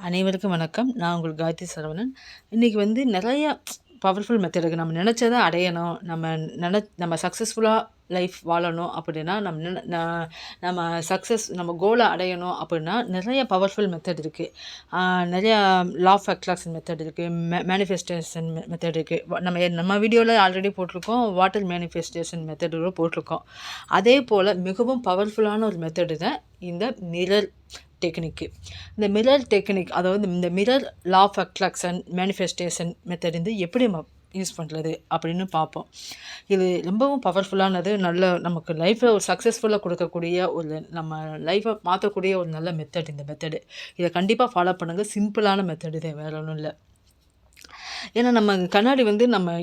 அனைவருக்கும் வணக்கம். நான் உங்கள் காயத்ரி சரவணன். இன்றைக்கி நிறையா பவர்ஃபுல் மெத்தட் இருக்குது. நம்ம நினச்சதை அடையணும், நம்ம சக்ஸஸ்ஃபுல்லாக லைஃப் வாழணும் அப்படின்னா, நம்ம நம்ம கோலை அடையணும் அப்படின்னா நிறைய பவர்ஃபுல் மெத்தட் இருக்குது. நிறையா லா ஆஃப் அட்ராக்ஷன் மெத்தட் இருக்குது, மேனிஃபெஸ்டேஷன் மெத்தட் இருக்குது. நம்ம வீடியோவில் ஆல்ரெடி போட்டிருக்கோம், வாட்டர் மேனிஃபெஸ்டேஷன் மெத்தட் கூட போட்டிருக்கோம். அதே போல் மிகவும் பவர்ஃபுல்லான ஒரு மெத்தடு தான் இந்த மிரர் டெக்னிக்கு. இந்த மிரர் டெக்னிக், அதாவது இந்த mirror law of attraction manifestation method எப்படி நம்ம யூஸ் பண்ணுறது அப்படின்னு பார்ப்போம். இது ரொம்பவும் பவர்ஃபுல்லானது. நமக்கு லைஃப்பில் ஒரு சக்ஸஸ்ஃபுல்லாக கொடுக்கக்கூடிய நம்ம லைஃப்பை மாற்றக்கூடிய ஒரு நல்ல மெத்தட் இந்த மெத்தடு. இதை கண்டிப்பாக ஃபாலோ பண்ணுங்கள். சிம்பிளான மெத்தடு இது, வேறு ஒன்றும் இல்லை. ஏன்னா நம்ம கண்ணாடி நம்ம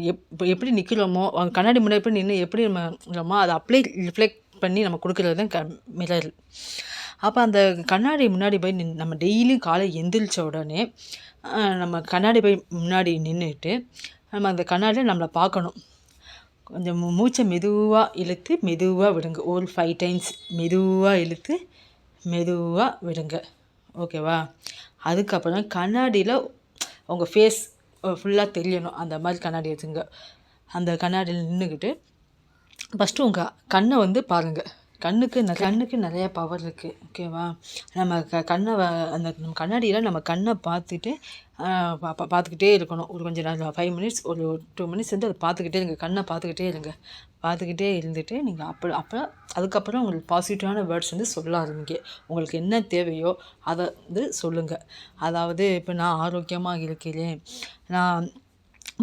எப்படி நிற்கிறோமோ, கண்ணாடி முன்னாடி எப்படி நின்று எப்படி நம்ம அதை அப்படியே ரிஃப்ளெக்ட் பண்ணி நம்ம கொடுக்குறது தான் மிரர். அப்போ அந்த கண்ணாடி முன்னாடி போய் நம்ம டெய்லியும் காலை எந்திரிச்ச உடனே நம்ம கண்ணாடி போய் முன்னாடி நின்றுட்டு நம்ம அந்த கண்ணாடியில் நம்மளை பார்க்கணும். கொஞ்சம் மூச்சை மெதுவாக இழுத்து மெதுவாக விடுங்க. ஒரு 5 டைம்ஸ் மெதுவாக இழுத்து மெதுவாக விடுங்க. ஓகேவா? அதுக்கப்புறம் கண்ணாடியில் உங்கள் ஃபேஸ் ஃபுல்லாக தெரியணும். அந்த மாதிரி கண்ணாடி எடுத்துங்க. அந்த கண்ணாடியில் நின்றுக்கிட்டு ஃபஸ்ட்டு உங்கள் கண்ணை பாருங்கள். கண்ணுக்கு நிறைய பவர் இருக்குது. ஓகேவா? நம்ம கண்ணை நம்ம கண்ணாடியில் நம்ம கண்ணை பார்த்துட்டு பார்த்துக்கிட்டே இருக்கணும். ஒரு கொஞ்சம் நேரம் 5 மினிட்ஸ், ஒரு 2 மினிட்ஸ் அதை பார்த்துக்கிட்டே இருங்க. கண்ணை பார்த்துக்கிட்டே இருங்க. பார்த்துக்கிட்டே இருந்துட்டு நீங்கள் அப்போ அதுக்கப்புறம் உங்களுக்கு பாசிட்டிவான வேர்ட்ஸ் சொல்ல ஆரம்பிங்க. உங்களுக்கு என்ன தேவையோ அதை சொல்லுங்கள். அதாவது இப்போ நான் ஆரோக்கியமாக இருக்கிறேன், நான்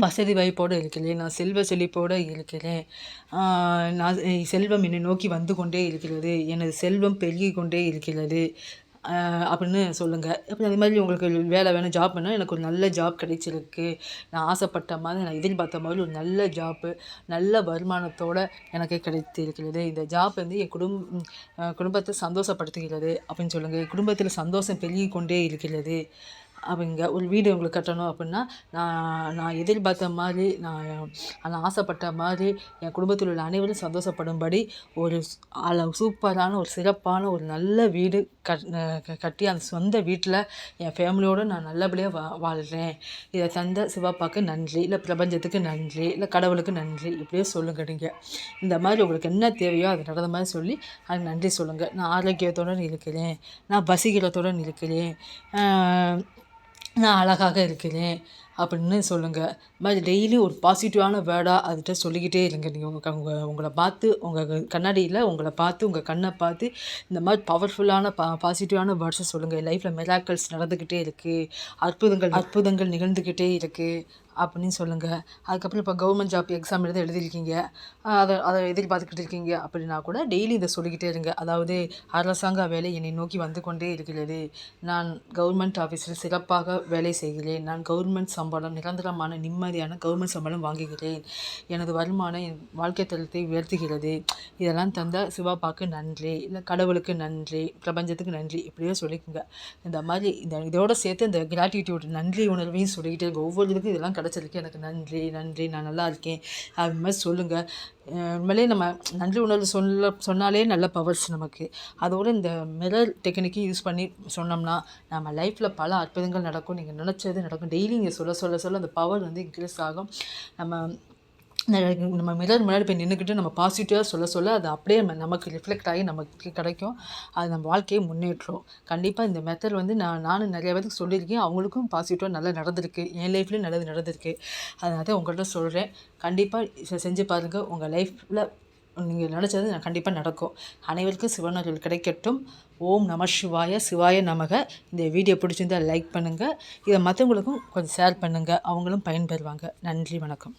வசதி வாய்ப்போடு இருக்கிறேன், நான் செல்வ செழிப்போடு இருக்கிறேன், நான் செல்வம் என்னை நோக்கி வந்து கொண்டே இருக்கிறது, எனது செல்வம் பெருகி கொண்டே இருக்கிறது அப்படின்னு சொல்லுங்கள். அப்போ அதே மாதிரி உங்களுக்கு வேலை வேணும், ஜாப் வேணும், எனக்கு ஒரு நல்ல ஜாப் கிடைச்சிருக்கு, நான் ஆசைப்பட்ட மாதிரி, நான் எதிர்பார்த்த மாதிரி ஒரு நல்ல ஜாப்பு நல்ல வருமானத்தோடு எனக்கு கிடைத்திருக்கிறது. இந்த ஜாப் என் குடும்பத்தை சந்தோஷப்படுத்துகிறது அப்படின்னு சொல்லுங்கள். என் குடும்பத்தில் சந்தோஷம் பெருகி கொண்டே இருக்கிறது அப்படிங்க. ஒரு வீடு உங்களுக்கு கட்டணும் அப்படின்னா, நான் எதிர்பார்த்த மாதிரி, நான் ஆசைப்பட்ட மாதிரி என் குடும்பத்தில் உள்ள அனைவரும் சந்தோஷப்படும்படி ஒரு சூப்பரான ஒரு சிறப்பான ஒரு நல்ல வீடு கட்டி அந்த சொந்த வீட்டில் என் ஃபேமிலியோடு நான் நல்லபடியாக வாழ்கிறேன். இதை தந்த சிவப்பாக்கு நன்றி, இல்லை பிரபஞ்சத்துக்கு நன்றி, இல்லை கடவுளுக்கு நன்றி, இப்படியே சொல்லுங்க. நீங்கள் இந்த மாதிரி உங்களுக்கு என்ன தேவையோ அது நடந்த மாதிரி சொல்லி அதுக்கு நன்றி சொல்லுங்கள். நான் ஆரோக்கியத்துடன் இருக்கிறேன், நான் வசீகரத்துடன் இருக்கிறேன், நான் அழகாக இருக்கிறேன் அப்படின்னு சொல்லுங்கள். இது மாதிரி டெய்லியும் ஒரு பாசிட்டிவான வேர்டாக அதுகிட்ட சொல்லிக்கிட்டே இருங்க. நீங்கள் உங்களை பார்த்து, உங்கள் கண்ணாடியில் உங்களை பார்த்து, உங்கள் கண்ணை பார்த்து இந்த மாதிரி பவர்ஃபுல்லான பாசிட்டிவான வேர்ட்ஸை சொல்லுங்கள். லைஃப்பில் மிராக்கிள்ஸ் நடந்துக்கிட்டே இருக்குது, அற்புதங்கள் நிகழ்ந்துக்கிட்டே இருக்குது அப்படின்னு சொல்லுங்கள். அதுக்கப்புறம் இப்போ கவர்மெண்ட் ஜாப் எக்ஸாம் எழுதியிருக்கீங்க, அதை எதிர்பார்த்துக்கிட்டு இருக்கீங்க அப்படின்னா கூட டெய்லி இதை சொல்லிக்கிட்டே இருங்க. அதாவது அரசாங்க வேலை என்னை நோக்கி வந்து கொண்டே இருக்கிறது, நான் கவர்மெண்ட் ஆஃபீஸில் சிறப்பாக வேலை செய்கிறேன், நான் கவர்மெண்ட் சம்பளம், நிரந்தரமான நிம்மதியான கவர்மெண்ட் சம்பளம் வாங்குகிறேன், எனது வருமானம் என் வாழ்க்கை தரத்தை உயர்த்துகிறது, இதெல்லாம் தந்த சிவப்பாக்கு நன்றி, இல்லை கடவுளுக்கு நன்றி, பிரபஞ்சத்துக்கு நன்றி, இப்படியே சொல்லிக்கோங்க. இந்த மாதிரி இதோடு சேர்த்து இந்த கிராட்டிடியூட் நன்றி உணர்வையும் சொல்லிக்கிட்டே இருங்க. ஒவ்வொரு இதுக்கும் இதெல்லாம் கிடச்சிருக்கு, எனக்கு நன்றி, நான் நல்லா இருக்கேன், அது மாதிரி சொல்லுங்கள். உண்மையிலே நம்ம நன்றி உணர்வு சொன்னாலே நல்ல பவர்ஸ் நமக்கு. அதோடு இந்த மிரர் டெக்னிக்கை யூஸ் பண்ணி சொன்னோம்னா நம்ம லைஃப்பில் பல அற்புதங்கள் நடக்கும். நீங்கள் நினச்சது நடக்கும். டெய்லி நீங்கள் சொல்ல அந்த பவர் இன்க்ரீஸ் ஆகும். நம்ம மிரர் முன்னாடி போய் நின்றுக்கிட்டு நம்ம பாசிட்டிவாக சொல்ல அது அப்படியே நமக்கு ரிஃப்ளெக்ட் ஆகி நமக்கு கிடைக்கும். அது நம்ம வாழ்க்கையை முன்னேற்றும். கண்டிப்பாக இந்த மெத்தட் நானும் நிறைய பேருக்கு சொல்லியிருக்கேன். அவங்களுக்கும் பாசிட்டிவாக நல்லா நடந்திருக்கு, என் லைஃப்லேயும் நல்லது நடந்திருக்கு. அதனால உங்கள்கிட்ட சொல்கிறேன். கண்டிப்பாக செஞ்சு பாருங்கள். உங்கள் லைஃப்பில் நீங்கள் நினச்சது கண்டிப்பாக நடக்கும். அனைவருக்கும் சிவனர்கள் கிடைக்கட்டும். ஓம் நம சிவாய, சிவாய நமக. இந்த வீடியோ பிடிச்சிருந்தால் லைக் பண்ணுங்கள். இதை மற்றவங்களுக்கும் கொஞ்சம் ஷேர் பண்ணுங்கள், அவங்களும் பயன்பெறுவாங்க. நன்றி, வணக்கம்.